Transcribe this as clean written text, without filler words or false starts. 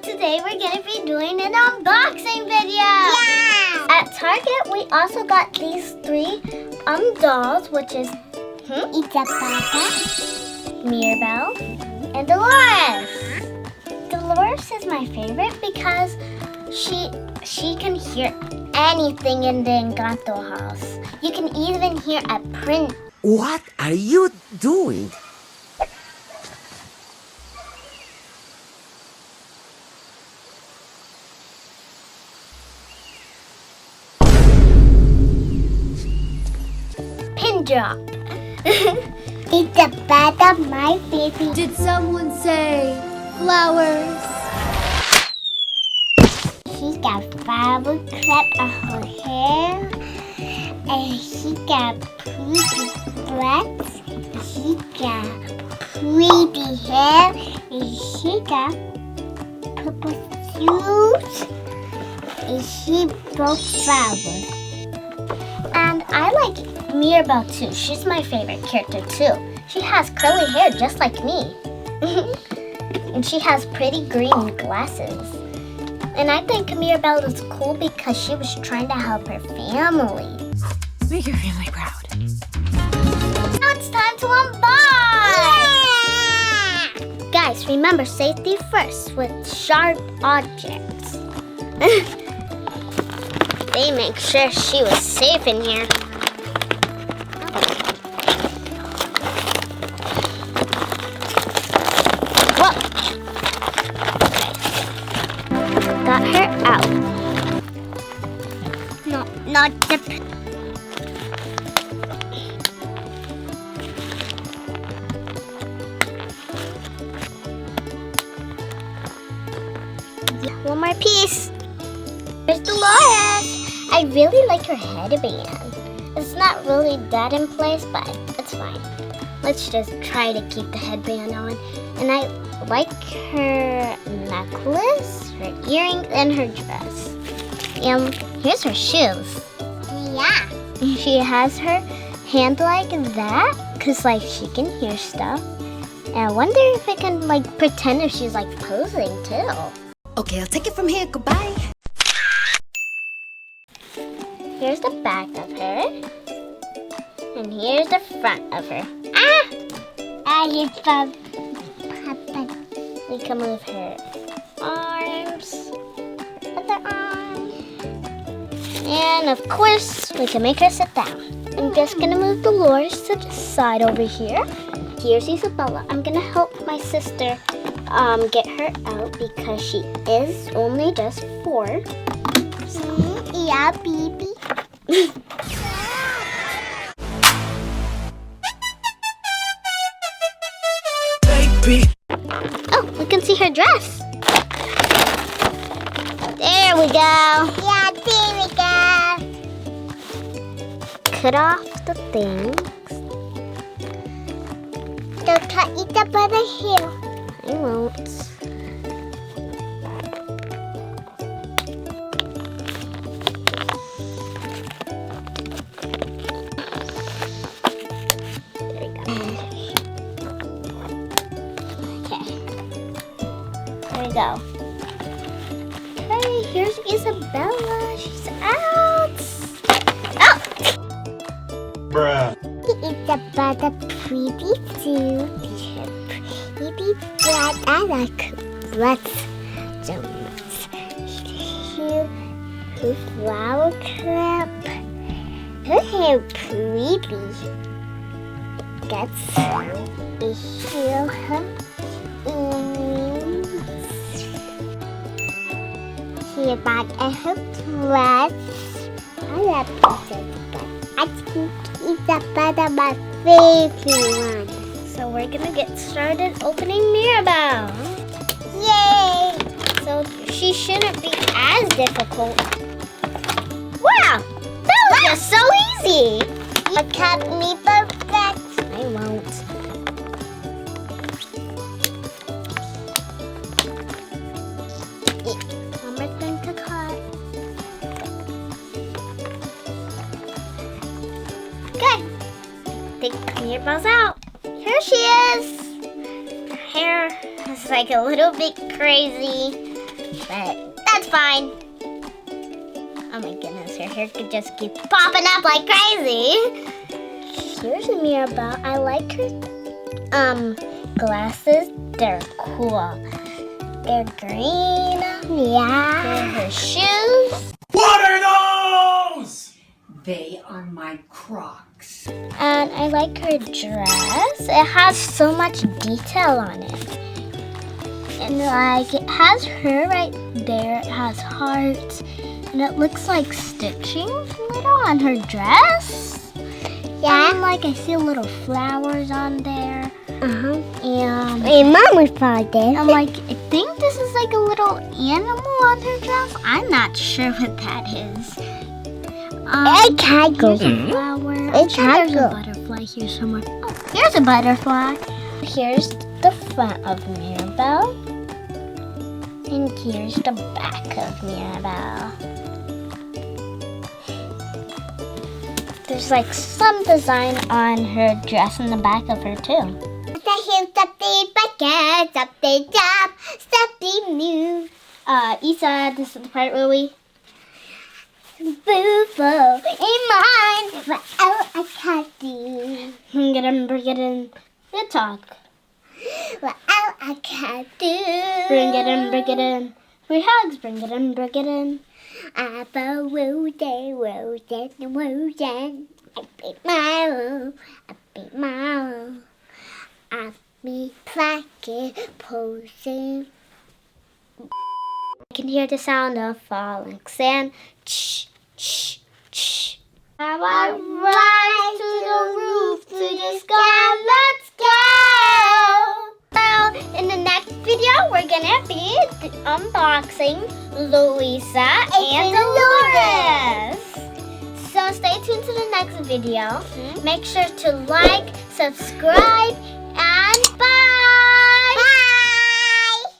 today we're going to be doing an unboxing video. Yeah! At Target, we also got these three dolls, which is Isabella, Mirabel, and Dolores. Dolores is my favorite because she can hear anything in the Encanto house. You can even hear a print. What are you doing? Pin drop. Isabella, my baby. Did someone say flowers? She got flower clip on her hair, and she got pretty breasts. She got pretty hair, and she got purple shoes, and she broke flowers. And I like Mirabel too. She's my favorite character too. She has curly hair just like me. And she has pretty green glasses. And I think Mirabel is cool because she was trying to help her family. Make your family proud. Now it's time to unbox! Yeah! Guys, remember safety first with sharp objects. They make sure she was safe in here. Whoa! Got her out. No, not the... One more piece. There's Dolores. I really like her headband. It's not really that in place, but it's fine. Let's just try to keep the headband on. And I like her necklace, her earrings, and her dress. And here's her shoes. Yeah. She has her hand like that, because like she can hear stuff. And I wonder if I can like pretend if she's like posing too. Okay, I'll take it from here. Goodbye. Here's the back of her. And here's the front of her. Ah! Here's the Papa. We can move her arms, her other arm. And of course, we can make her sit down. I'm just gonna move Dolores to the side over here. Here's Isabella. I'm gonna help my sister get her out because she is only just 4. Yeah, baby. Baby. Oh, we can see her dress. There we go. Yeah, there we go. Cut off the things. Don't cut Isabella here. I won't. There we go. Okay, here's Isabella. She's out. Oh! Bruh. Isabella pretty too. Pretty black. I like blood so much. Here, her flower clip. Her hair pretty. That's the heel. Here back at her dress. I love this, but I think Isabella my favorite one. So we're gonna get started opening Mirabel. Yay! So she shouldn't be as difficult. Wow! That was just so easy! You cut me perfect. I won't. One more thing to cut. Okay. Take Mirabel's out. Here she is. Her hair is like a little bit crazy. but that's fine. Oh my goodness, her hair could just keep popping up like crazy. Here's a Mirabel. I like her glasses. They're cool. They're green. Yeah. They're her shoes. What are those? They are my Crocs. And I like her dress. It has so much detail on it. And like it has her right there. It has hearts. And it looks like stitching little on her dress. Yeah. And like I see little flowers on there. And my mom would probably did. I'm like, I think this is like a little animal on her dress. I'm not sure what that is. A tiger. Here's a flower. I'm sure there's a butterfly here somewhere. Oh, here's a butterfly. Here's the front of Mirabel. And here's the back of Mirabel. There's like some design on her dress and the back of her too. Isa, this is the part where we Boo-boo in mine. What else I can't do? Bring it in. Good talk. What else I can't do? Bring it in. Free hugs. Bring it in. I beat my own. I be plucking, posing. I can hear the sound of falling sand. Shh, shh, shh. Now I rise to the roof, to the sky. Let's go! So, in the next video, we're gonna be unboxing Louisa and Dolores. So stay tuned to the next video. Make sure to like, subscribe,